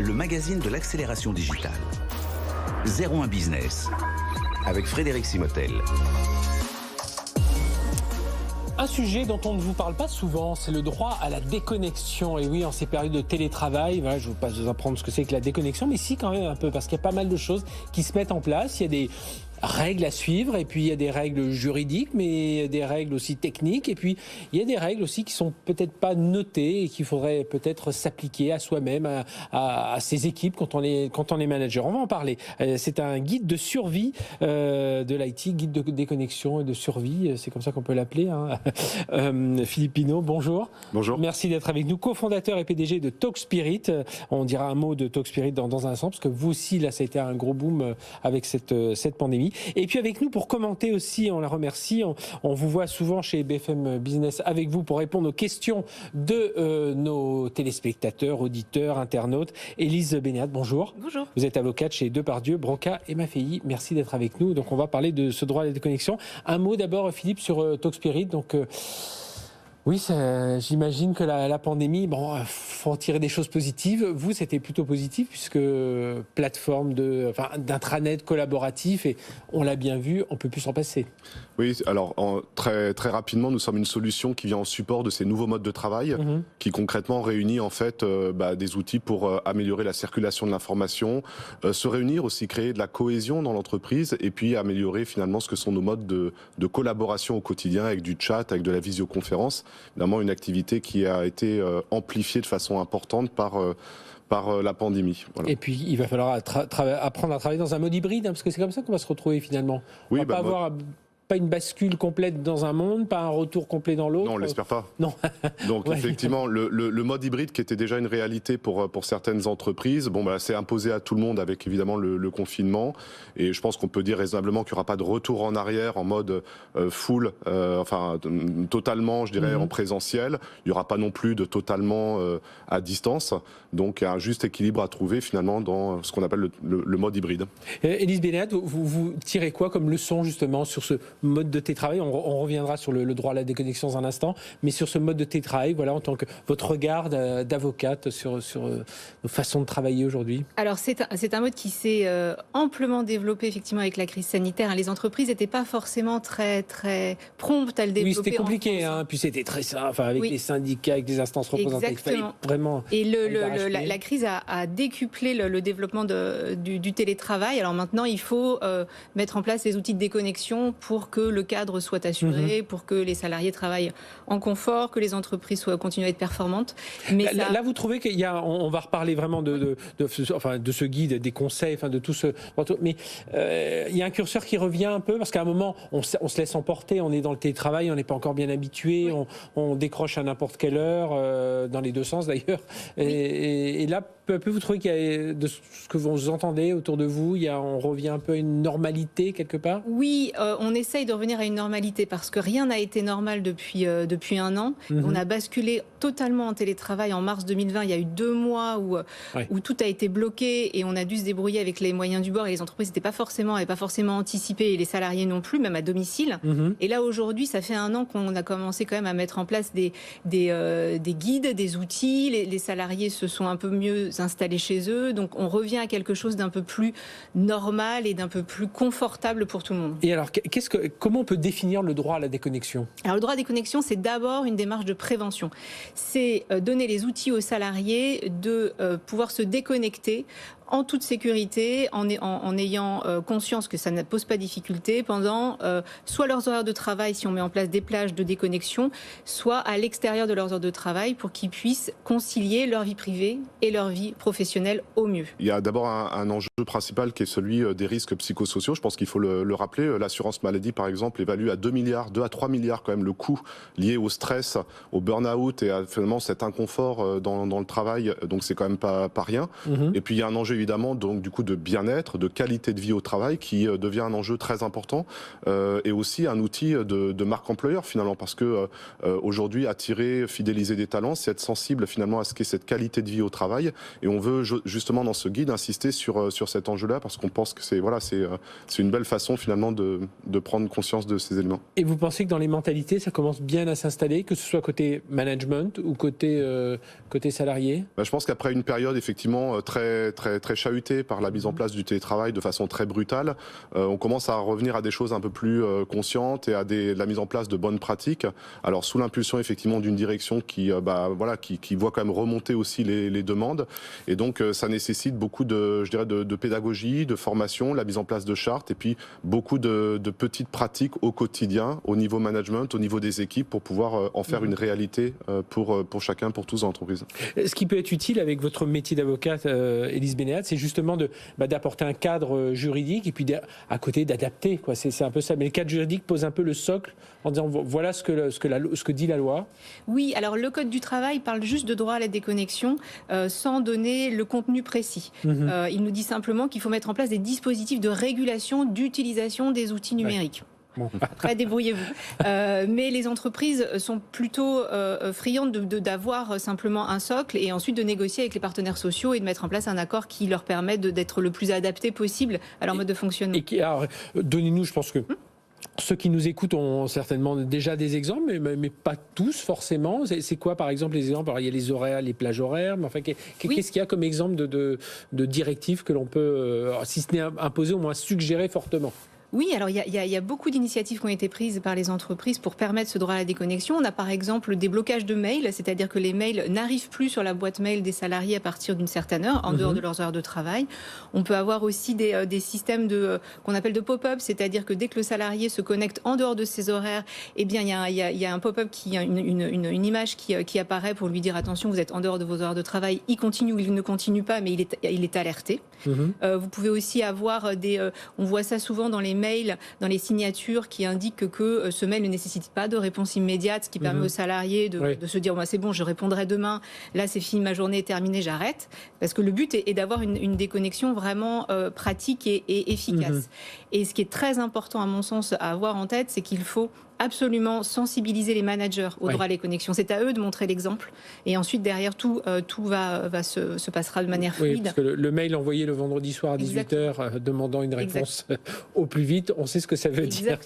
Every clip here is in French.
le magazine de l'accélération digitale. 01 Business, avec Frédéric Simotel. Un sujet dont on ne vous parle pas souvent, c'est le droit à la déconnexion. Et oui, en ces périodes de télétravail, voilà, je ne vais pas vous apprendre ce que c'est que la déconnexion, mais si quand même un peu, parce qu'il y a pas mal de choses qui se mettent en place. Il y a des règles à suivre, et puis il y a des règles juridiques, mais il y a des règles aussi techniques, et puis il y a des règles aussi qui sont peut-être pas notées et qu'il faudrait peut-être s'appliquer à soi-même, à ses équipes quand on est manager. On va en parler. C'est un guide de survie de l'IT, guide de déconnexion et de survie, c'est comme ça qu'on peut l'appeler. Hein. Philippe Pinault, bonjour. Bonjour. Merci d'être avec nous, cofondateur et PDG de TalkSpirit. On dira un mot de TalkSpirit dans un instant, parce que vous aussi, là, ça a été un gros boom avec cette pandémie. Et puis avec nous pour commenter aussi, on la remercie, on vous voit souvent chez BFM Business avec vous pour répondre aux questions de nos téléspectateurs, auditeurs, internautes. Élise Bénéat, bonjour. Bonjour. Vous êtes avocate chez Depardieu, Branca et Maffei. Merci d'être avec nous. Donc on va parler de ce droit à la déconnexion. Un mot d'abord, Philippe, sur TalkSpirit. Donc oui, j'imagine que la pandémie, faut en tirer des choses positives. Vous, c'était plutôt positif puisque plateforme d'intranet collaboratif, et on l'a bien vu, on peut plus s'en passer. Oui, alors très très rapidement, nous sommes une solution qui vient en support de ces nouveaux modes de travail, qui concrètement réunit en fait des outils pour améliorer la circulation de l'information, se réunir aussi, créer de la cohésion dans l'entreprise, et puis améliorer finalement ce que sont nos modes de collaboration au quotidien avec du chat, avec de la visioconférence. Évidemment, une activité qui a été amplifiée de façon importante par la pandémie. Voilà. Et puis, il va falloir apprendre à travailler dans un mode hybride, parce que c'est comme ça qu'on va se retrouver finalement. Oui, on va pas avoir pas une bascule complète dans un monde, pas un retour complet dans l'autre. Non, on l'espère pas. Non. Donc ouais. Effectivement, le mode hybride qui était déjà une réalité pour certaines entreprises, c'est imposé à tout le monde avec évidemment le confinement. Et je pense qu'on peut dire raisonnablement qu'il n'y aura pas de retour en arrière en mode full, totalement, je dirais, en présentiel. Il n'y aura pas non plus de totalement à distance. Donc il y a un juste équilibre à trouver finalement dans ce qu'on appelle le mode hybride. Élise Bénéat, vous tirez quoi comme leçon justement sur ce mode de télétravail? On reviendra sur le droit à la déconnexion dans un instant, mais sur ce mode de télétravail, voilà, en tant que votre regard d'avocate sur nos façons de travailler aujourd'hui. Alors c'est un mode qui s'est amplement développé effectivement avec la crise sanitaire. Les entreprises n'étaient pas forcément très très promptes à le développer. Oui, c'était compliqué, puis c'était très simple, avec les syndicats, avec des instances représentatives. Exactement. Vraiment. Et la crise a décuplé le développement du télétravail. Alors maintenant, il faut mettre en place les outils de déconnexion pour que le cadre soit assuré, pour que les salariés travaillent en confort, que les entreprises continuent à être performantes. Mais là, vous trouvez qu'il y a, on va reparler vraiment de ce guide, des conseils, de tout ce... Mais il y a un curseur qui revient un peu, parce qu'à un moment, on se laisse emporter, on est dans le télétravail, on n'est pas encore bien habitué, on décroche à n'importe quelle heure, dans les deux sens d'ailleurs. Et là, peu à peu, vous trouvez qu'il y a, de ce que vous entendez autour de vous, on revient un peu à une normalité quelque part? Oui, on essaye de revenir à une normalité parce que rien n'a été normal depuis un an. On a basculé totalement en télétravail en mars 2020. Il y a eu 2 mois où tout a été bloqué et on a dû se débrouiller avec les moyens du bord, et les entreprises n'avaient pas forcément anticipé, et les salariés non plus, même à domicile. Et là aujourd'hui, ça fait 1 an qu'on a commencé quand même à mettre en place des guides, des outils. Les salariés se sont un peu mieux installés chez eux. Donc on revient à quelque chose d'un peu plus normal et d'un peu plus confortable pour tout le monde. Et alors, comment on peut définir le droit à la déconnexion? Alors le droit à la déconnexion, c'est d'abord une démarche de prévention. C'est donner les outils aux salariés de pouvoir se déconnecter en toute sécurité, en ayant conscience que ça ne pose pas de difficulté pendant soit leurs horaires de travail, si on met en place des plages de déconnexion, soit à l'extérieur de leurs heures de travail, pour qu'ils puissent concilier leur vie privée et leur vie professionnelle au mieux. Il y a d'abord un enjeu principal qui est celui des risques psychosociaux. Je pense qu'il faut le rappeler. L'assurance maladie, par exemple, évalue à 2 à 3 milliards quand même le coût lié au stress, au burn-out et à finalement cet inconfort dans le travail. Donc c'est quand même pas rien. Et puis il y a un enjeu évidemment donc du coup de bien-être, de qualité de vie au travail qui devient un enjeu très important et aussi un outil de marque employeur finalement, parce que aujourd'hui attirer, fidéliser des talents, c'est être sensible finalement à ce qu'est cette qualité de vie au travail, et on veut justement dans ce guide insister sur cet enjeu-là, parce qu'on pense que c'est une belle façon finalement de prendre conscience de ces éléments. Et vous pensez que dans les mentalités, ça commence bien à s'installer, que ce soit côté management ou côté salarié ? Je pense qu'après une période effectivement très chahutée par la mise en place du télétravail de façon très brutale, on commence à revenir à des choses un peu plus conscientes et à la mise en place de bonnes pratiques. Alors sous l'impulsion effectivement d'une direction qui voit quand même remonter aussi les demandes, et donc ça nécessite beaucoup de pédagogie, de formation, la mise en place de chartes, et puis beaucoup de petites pratiques au quotidien, au niveau management, au niveau des équipes, pour pouvoir en faire une réalité pour chacun, pour tous dans l'entreprise. Ce qui peut être utile avec votre métier d'avocate, Élise Bénéat, c'est justement d'apporter un cadre juridique et puis à côté d'adapter. C'est un peu ça. Mais le cadre juridique pose un peu le socle en disant voilà ce que dit la loi. Oui, alors le Code du travail parle juste de droit à la déconnexion sans donner le contenu précis. Il nous dit simplement qu'il faut mettre en place des dispositifs de régulation d'utilisation des outils numériques. Bon. Après, débrouillez-vous. Mais les entreprises sont plutôt friandes d'avoir simplement un socle et ensuite de négocier avec les partenaires sociaux et de mettre en place un accord qui leur permet d'être le plus adapté possible à leur mode de fonctionnement. Alors, donnez-nous, je pense que ceux qui nous écoutent ont certainement déjà des exemples, mais pas tous forcément. C'est quoi, par exemple, les exemples ? Alors, il y a les horaires, les plages horaires, mais enfin, qu'est-ce qu'il y a comme exemple de directives que l'on peut, si ce n'est imposer, au moins suggérer fortement ? Oui, alors il y a beaucoup d'initiatives qui ont été prises par les entreprises pour permettre ce droit à la déconnexion. On a par exemple des blocages de mails, c'est-à-dire que les mails n'arrivent plus sur la boîte mail des salariés à partir d'une certaine heure, en dehors de leurs heures de travail. On peut avoir aussi des systèmes qu'on appelle de pop-up, c'est-à-dire que dès que le salarié se connecte en dehors de ses horaires, eh bien il y a un pop-up, une image qui apparaît pour lui dire attention, vous êtes en dehors de vos heures de travail, il continue ou il ne continue pas, mais il est alerté. Vous pouvez aussi avoir on voit ça souvent dans les mail, dans les signatures qui indiquent que ce mail ne nécessite pas de réponse immédiate, ce qui permet aux salariés de se dire c'est bon, je répondrai demain, là c'est fini, ma journée est terminée, j'arrête. Parce que le but est d'avoir une déconnexion vraiment pratique et efficace. Et ce qui est très important à mon sens à avoir en tête, c'est qu'il faut absolument sensibiliser les managers au droit à la déconnexion. C'est à eux de montrer l'exemple. Et ensuite, derrière, tout se passera de manière fluide. Oui, parce que le mail envoyé le vendredi soir à 18h demandant une réponse au plus vite, on sait ce que ça veut dire.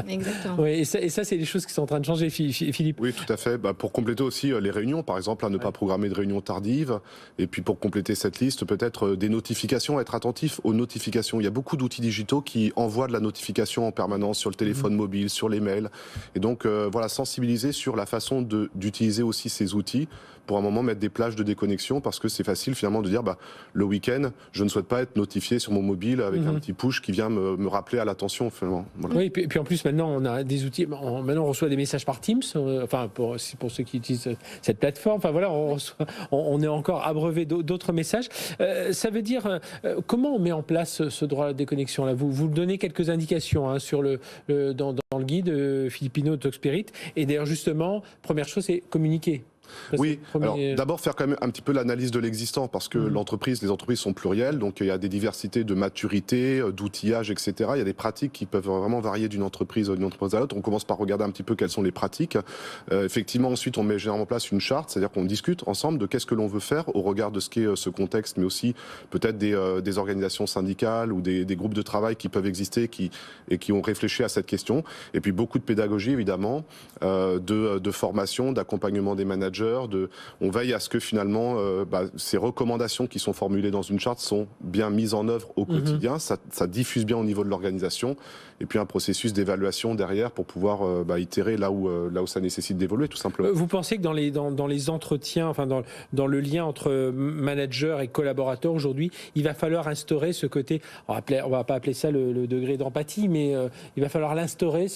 Exactement. Oui, et ça, c'est des choses qui sont en train de changer, Philippe. Oui, tout à fait. Pour compléter aussi les réunions, par exemple, à ne pas programmer de réunions tardives. Et puis, pour compléter cette liste, peut-être des notifications, être attentif aux notifications. Il y a beaucoup d'outils digitaux qui envoient de la notification en permanence sur le téléphone mobile, sur les mails. Et donc, sensibiliser sur la façon d'utiliser aussi ces outils pour un moment mettre des plages de déconnexion, parce que c'est facile finalement de dire le week-end, je ne souhaite pas être notifié sur mon mobile avec un petit push qui vient me rappeler à l'attention. Finalement. Voilà. Oui, et puis en plus maintenant on a des outils, maintenant on reçoit des messages par Teams, pour ceux qui utilisent cette plateforme, on est encore abreuvé d'autres messages. Ça veut dire comment on met en place ce droit à la déconnexion là. Vous donnez quelques indications sur dans le guide Philippe Pinault de Talkspirit, et d'ailleurs justement première chose c'est communiquer. Oui, alors d'abord faire quand même un petit peu l'analyse de l'existant, parce que les entreprises sont plurielles, donc il y a des diversités de maturité, d'outillage, etc. Il y a des pratiques qui peuvent vraiment varier d'une entreprise à l'autre. On commence par regarder un petit peu quelles sont les pratiques. Effectivement, ensuite, on met généralement en place une charte, c'est-à-dire qu'on discute ensemble de qu'est-ce que l'on veut faire au regard de ce qu'est ce contexte, mais aussi peut-être des organisations syndicales ou des groupes de travail qui peuvent exister et qui ont réfléchi à cette question. Et puis beaucoup de pédagogie, évidemment, de formation, d'accompagnement des managers. On veille à ce que finalement ces recommandations qui sont formulées dans une charte sont bien mises en œuvre au quotidien, ça diffuse bien au niveau de l'organisation, et puis un processus d'évaluation derrière pour pouvoir itérer là où ça nécessite d'évoluer, tout simplement. Vous pensez que dans les entretiens, dans le lien entre manager et collaborateur aujourd'hui, il va falloir instaurer ce côté, on va pas appeler ça le degré d'empathie, mais il va falloir l'instaurer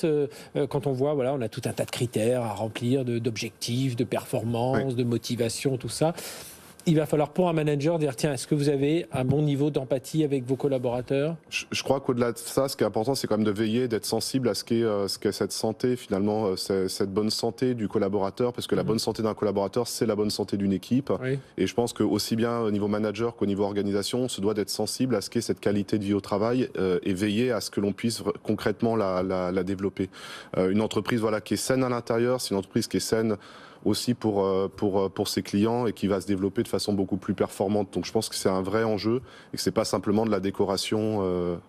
quand on voit, on a tout un tas de critères à remplir, d'objectifs, de performance, de motivation, tout ça. il va falloir pour un manager dire tiens, est-ce que vous avez un bon niveau d'empathie avec vos collaborateurs ? Je crois qu'au-delà de ça, ce qui est important, c'est quand même de veiller, d'être sensible à ce qu'est cette santé, finalement, cette bonne santé du collaborateur, parce que la bonne santé d'un collaborateur, c'est la bonne santé d'une équipe. Oui. Et je pense que aussi bien au niveau manager qu'au niveau organisation, on se doit d'être sensible à ce qu'est cette qualité de vie au travail et veiller à ce que l'on puisse concrètement la développer. Une entreprise qui est saine à l'intérieur, c'est une entreprise qui est saine aussi pour ses clients et qui va se développer de façon beaucoup plus performante. Donc je pense que c'est un vrai enjeu et que c'est pas simplement de la décoration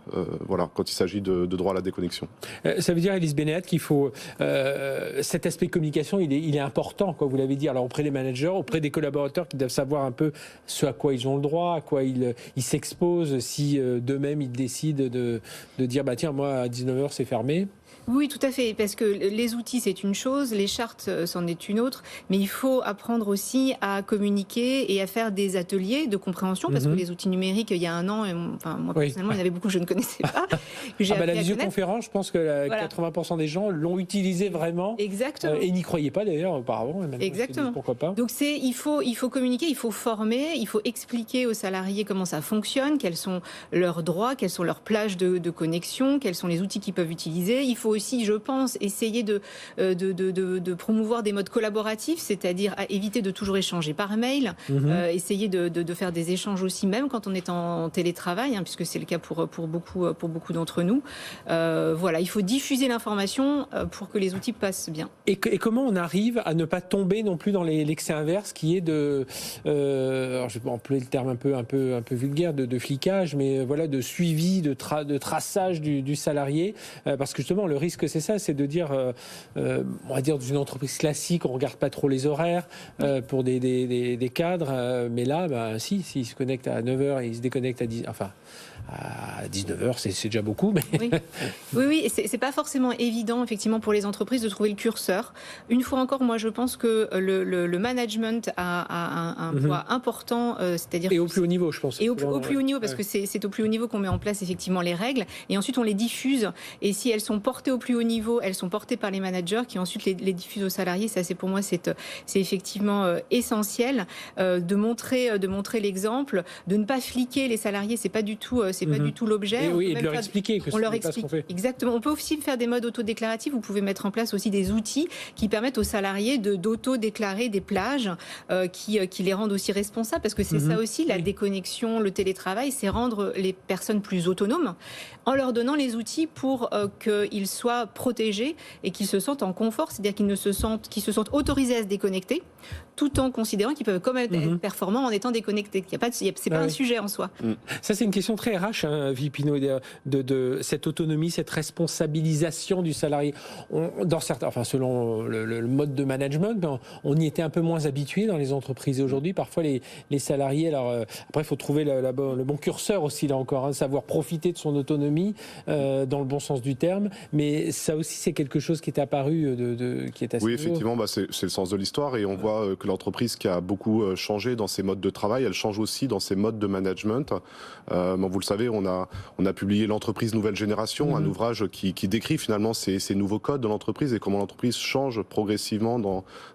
quand il s'agit de droit à la déconnexion. Ça veut dire, Élise Bénéat, qu'il faut cet aspect communication, il est important, quoi, vous l'avez dit, alors auprès des managers, auprès des collaborateurs qui doivent savoir un peu ce à quoi ils ont le droit, à quoi ils s'exposent si d'eux-mêmes ils décident de dire tiens, moi à 19h c'est fermé. Oui, tout à fait, parce que les outils, c'est une chose, les chartes, c'en est une autre, mais il faut apprendre aussi à communiquer et à faire des ateliers de compréhension, parce que les outils numériques, il y a un an, moi personnellement, il y en avait beaucoup que je ne connaissais pas. La visioconférence, je pense que 80% des gens l'ont utilisé vraiment. Exactement. Et n'y croyaient pas d'ailleurs auparavant. Exactement. Pourquoi pas. Donc il faut communiquer, il faut former, il faut expliquer aux salariés comment ça fonctionne, quels sont leurs droits, quelles sont leurs plages de connexion, quels sont les outils qu'ils peuvent utiliser. Il faut aussi, je pense, essayer de promouvoir des modes collaboratifs, c'est-à-dire à éviter de toujours échanger par mail, essayer de faire des échanges aussi, même quand on est en télétravail, puisque c'est le cas pour beaucoup d'entre nous. Il faut diffuser l'information pour que les outils passent bien. Et comment on arrive à ne pas tomber non plus dans l'excès inverse qui est alors je vais employer le terme un peu vulgaire de flicage, mais de suivi, de traçage du salarié, parce que justement le risque c'est ça, c'est de dire, on va dire dans une entreprise classique, on regarde pas trop les horaires pour des cadres, mais là, s'ils se connectent à 9h et ils se déconnectent à 19h, c'est déjà beaucoup. Mais... Oui, et c'est pas forcément évident, effectivement, pour les entreprises de trouver le curseur. Une fois encore, moi, je pense que le management a un poids important, c'est-à-dire... Et au plus haut niveau, je pense. Et au plus haut niveau, parce que c'est au plus haut niveau qu'on met en place, effectivement, les règles, et ensuite on les diffuse, et si elles sont portées au plus haut niveau, elles sont portées par les managers, qui ensuite les diffusent aux salariés. Ça, pour moi, c'est effectivement essentiel de montrer l'exemple, de ne pas fliquer les salariés, c'est pas du tout l'objet. Et de leur expliquer que on leur explique. Ce qu'on fait. Exactement. On peut aussi faire des modes autodéclaratifs. Vous pouvez mettre en place aussi des outils qui permettent aux salariés d'auto-déclarer des plages qui les rendent aussi responsables, parce que c'est ça aussi, la déconnexion, le télétravail, c'est rendre les personnes plus autonomes en leur donnant les outils pour qu'ils soient protégés et qu'ils se sentent en confort, c'est-à-dire qu'ils se sentent autorisés à se déconnecter, tout en considérant qu'ils peuvent quand même être performants en étant déconnectés. C'est pas un sujet en soi. Ça, c'est une question très RH, Philippino, de cette autonomie, cette responsabilisation du salarié. Selon le mode de management, on y était un peu moins habitué dans les entreprises. Et aujourd'hui, parfois, les salariés, après, il faut trouver le bon curseur aussi, là encore, savoir profiter de son autonomie dans le bon sens du terme. Mais ça aussi, c'est quelque chose qui est apparu, qui est assez nouveau. Effectivement, c'est le sens de l'histoire, et on voit que l'entreprise qui a beaucoup changé dans ses modes de travail, elle change aussi dans ses modes de management. Vous le savez, on a publié l'entreprise nouvelle génération, un ouvrage qui décrit finalement ces nouveaux codes de l'entreprise et comment l'entreprise change progressivement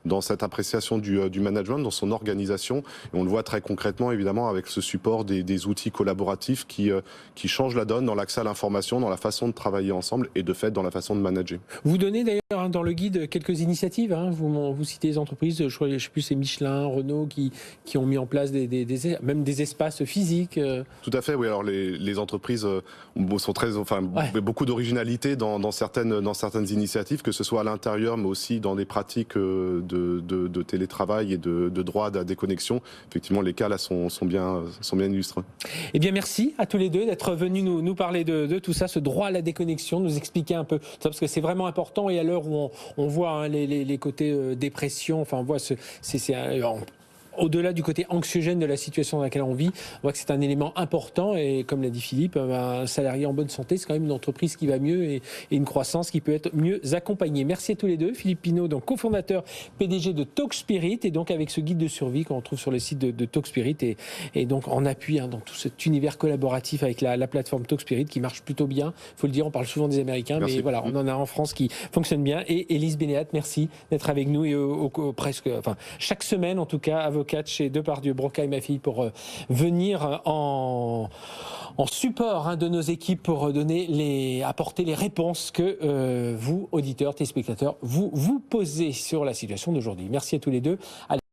dans cette appréciation du management, dans son organisation. Et on le voit très concrètement, évidemment, avec ce support des outils collaboratifs qui changent la donne dans l'accès à l'information, dans la façon de travailler ensemble et de fait dans la façon de manager. Vous donnez d'ailleurs dans le guide quelques initiatives. Vous citez les entreprises, je ne sais plus, c'est Michelin, Renault qui ont mis en place même des espaces physiques. Tout à fait, oui. Alors les entreprises ont beaucoup d'originalité dans certaines initiatives, que ce soit à l'intérieur, mais aussi dans des pratiques de télétravail et de droit à la déconnexion. Effectivement, les cas là sont bien illustrés. Eh bien, merci à tous les deux d'être venus nous parler de tout ça, ce droit à la déconnexion, nous expliquer un peu ça, parce que c'est vraiment important. Et à l'heure où on voit les côtés dépression, on voit au-delà du côté anxiogène de la situation dans laquelle on vit, on voit que c'est un élément important, et comme l'a dit Philippe, un salarié en bonne santé, c'est quand même une entreprise qui va mieux et une croissance qui peut être mieux accompagnée. Merci à tous les deux. Philippe Pinault, donc cofondateur PDG de Talkspirit, et donc avec ce guide de survie qu'on retrouve sur le site de Talkspirit, et donc en appui dans tout cet univers collaboratif avec la plateforme Talkspirit qui marche plutôt bien. Il faut le dire, on parle souvent des Américains, merci. Mais voilà, on en a en France qui fonctionne bien. Et Élise Bénéat, merci d'être avec nous et chaque semaine en tout cas à avocate chez Depardieu, Broca et ma fille, pour venir en support de nos équipes pour apporter les réponses que vous, auditeurs, téléspectateurs, vous posez sur la situation d'aujourd'hui. Merci à tous les deux. Allez.